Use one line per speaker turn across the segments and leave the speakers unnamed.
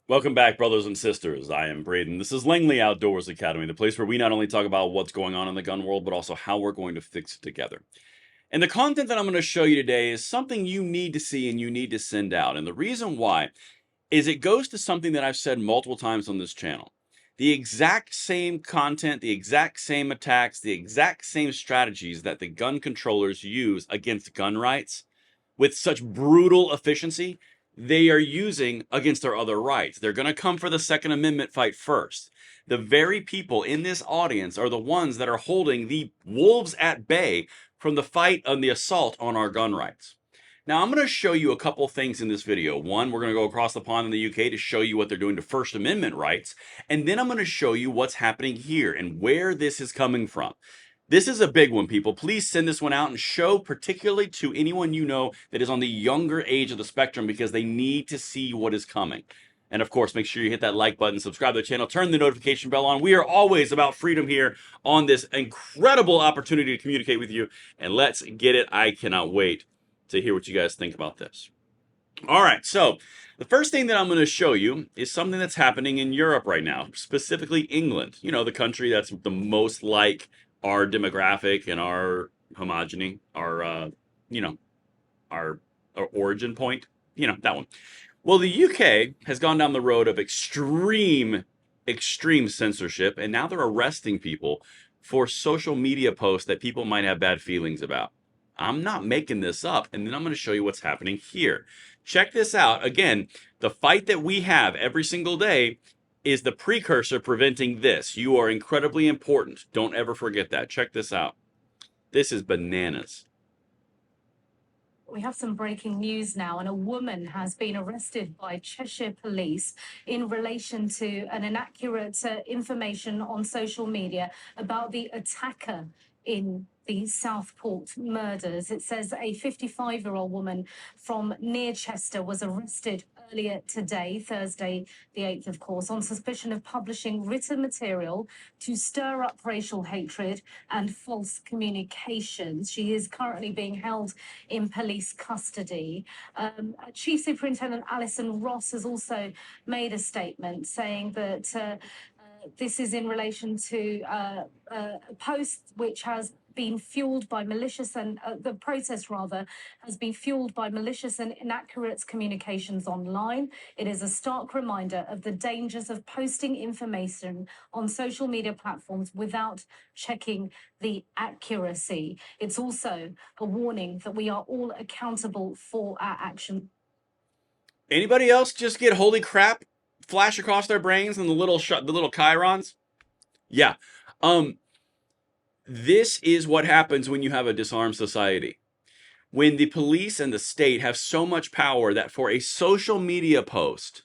Welcome back, brothers and sisters. I am Braden. This is Langley Outdoors Academy, the place where we not only talk about what's going on in the gun world, but also how we're going to fix it together. And the content that I'm going to show you today is something you need to see and you need to send out. And the reason why is it goes to something that I've said multiple times on this channel. The exact same content, the exact same attacks, the exact same strategies that the gun controllers use against gun rights with such brutal efficiency, they are using against their other rights. They're going to come for the Second Amendment fight first. The very people in this audience are the ones that are holding the wolves at bay from the fight and the assault on our gun rights. Now, I'm going to show you a couple things in this video. One, we're going to go across the pond in the UK to show you what they're doing to First Amendment rights. And then I'm going to show you what's happening here and where this is coming from. This is a big one, people. Please send this one out and show particularly to anyone you know that is on the younger age of the spectrum because they need to see what is coming. And of course, make sure you hit that like button, subscribe to the channel, turn the notification bell on. We are always about freedom here on this incredible opportunity to communicate with you. And let's get it. I cannot wait to hear what you guys think about this. All right, so the first thing that I'm going to show you is something that's happening in Europe right now, specifically England. You know, the country that's the most like our demographic and our homogeny, our origin point, that one. Well, the UK has gone down the road of extreme censorship, and now they're arresting people for social media posts that people might have bad feelings about. I'm not making this up, and then I'm going to show you what's happening here. Check this out. Again, the fight that we have every single day is the precursor preventing this. You are incredibly important. Don't ever forget that. Check this out. This is bananas.
We have some breaking news now, and a woman has been arrested by Cheshire Police in relation to an inaccurate information on social media about the attacker in the Southport murders. It says a 55-year-old woman from near Chester was arrested earlier today, Thursday the 8th, of course, on suspicion of publishing written material to stir up racial hatred and false communications. She is currently being held in police custody. Chief Superintendent Alison Ross has also made a statement saying that this is in relation to a post which has been fueled by malicious and the protest rather has been fueled by malicious and inaccurate communications online. It is a stark reminder of the dangers of posting information on social media platforms without checking the accuracy. It's also a warning that we are all accountable for our action.
Anybody else just get holy crap flash across their brains and the little chyrons? Yeah. This is what happens when you have a disarmed society. When the police and the state have so much power that for a social media post,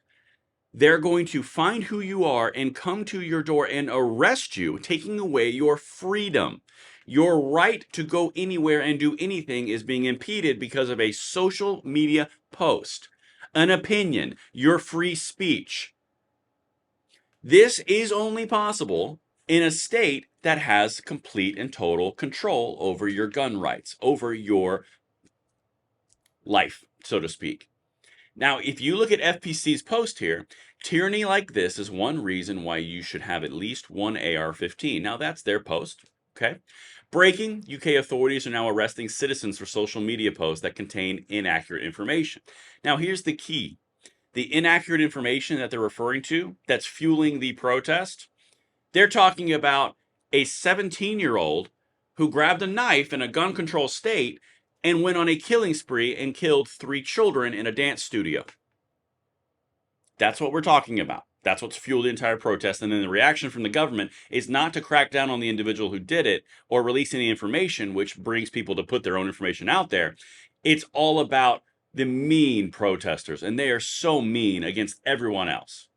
they're going to find who you are and come to your door and arrest you, taking away your freedom. Your right to go anywhere and do anything is being impeded because of a social media post, an opinion, your free speech. This is only possible in a state that has complete and total control over your gun rights, over your life, so to speak. Now, if you look at FPC's post here, tyranny like this is one reason why you should have at least one AR-15. Now, that's their post, okay? Breaking, UK authorities are now arresting citizens for social media posts that contain inaccurate information. Now, here's the key. The inaccurate information that they're referring to that's fueling the protest, they're talking about a 17-year-old who grabbed a knife in a gun control state and went on a killing spree and killed 3 children in a dance studio. That's what we're talking about. That's what's fueled the entire protest. And then the reaction from the government is not to crack down on the individual who did it or release any information, which brings people to put their own information out there. It's all about the mean protesters, and they are so mean against everyone else.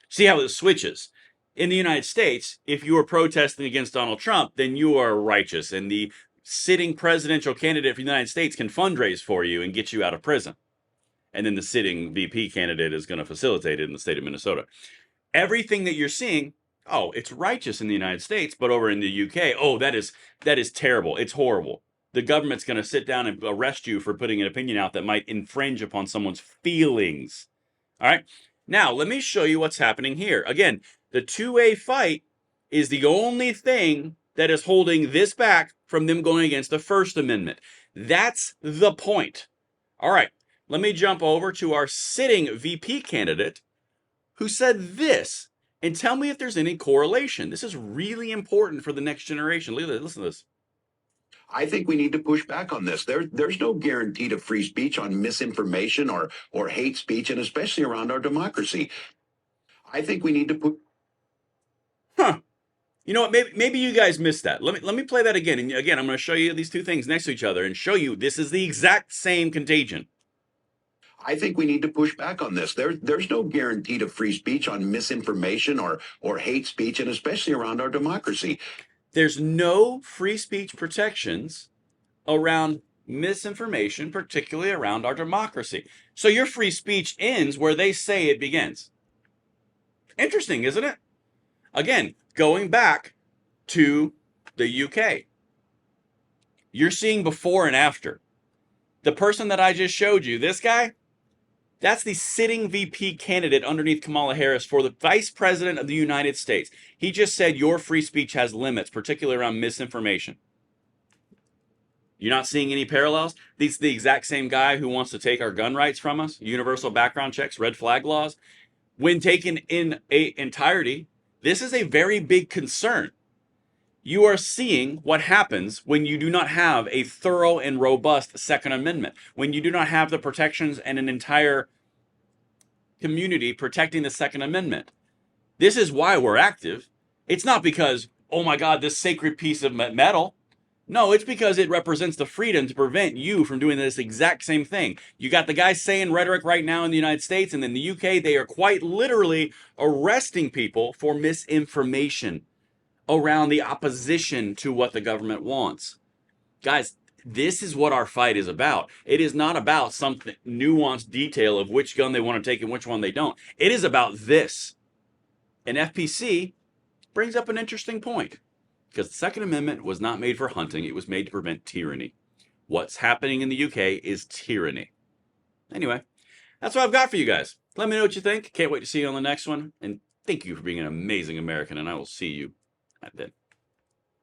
See how it switches. In the United States, if you are protesting against Donald Trump, then you are righteous, and the sitting presidential candidate for the United States can fundraise for you and get you out of prison. And then the sitting VP candidate is going to facilitate it in the state of Minnesota. Everything that you're seeing, oh, it's righteous in the United States, but over in the UK, oh, that is terrible. It's horrible. The government's going to sit down and arrest you for putting an opinion out that might infringe upon someone's feelings. All right? Now, let me show you what's happening here. Again, the two-way fight is the only thing that is holding this back from them going against the First Amendment. That's the point. All right, let me jump over to our sitting VP candidate who said this, and tell me if there's any correlation. This is really important for the next generation. Listen to this.
I think we need to push back on this. There's no guarantee to free speech on misinformation or hate speech, and especially around our democracy. I think we need to put.
Huh. You know what? Maybe you guys missed that. Let me play that again. And again, I'm going to show you these two things next to each other and show you this is the exact same contagion.
I think we need to push back on this. There's no guarantee to free speech on misinformation or hate speech, and especially around our democracy.
There's no free speech protections around misinformation, particularly around our democracy. So your free speech ends where they say it begins. Interesting, isn't it? Again, going back to the UK, you're seeing before and after. The person that I just showed you, this guy, that's the sitting VP candidate underneath Kamala Harris for the Vice President of the United States. He just said your free speech has limits, particularly around misinformation. You're not seeing any parallels? This is the exact same guy who wants to take our gun rights from us, universal background checks, red flag laws. When taken in entirety, this is a very big concern. You are seeing what happens when you do not have a thorough and robust Second Amendment, when you do not have the protections and an entire community protecting the Second Amendment. This is why we're active. It's not because, oh my God, this sacred piece of metal. No, it's because it represents the freedom to prevent you from doing this exact same thing. You got the guys saying rhetoric right now in the United States, and in the UK, they are quite literally arresting people for misinformation around the opposition to what the government wants. Guys, this is what our fight is about. It is not about some nuanced detail of which gun they want to take and which one they don't. It is about this. And FPC brings up an interesting point. Because the Second Amendment was not made for hunting, it was made to prevent tyranny. What's happening in the UK is tyranny. Anyway, that's what I've got for you guys. Let me know what you think. Can't wait to see you on the next one. And thank you for being an amazing American, and I will see you then.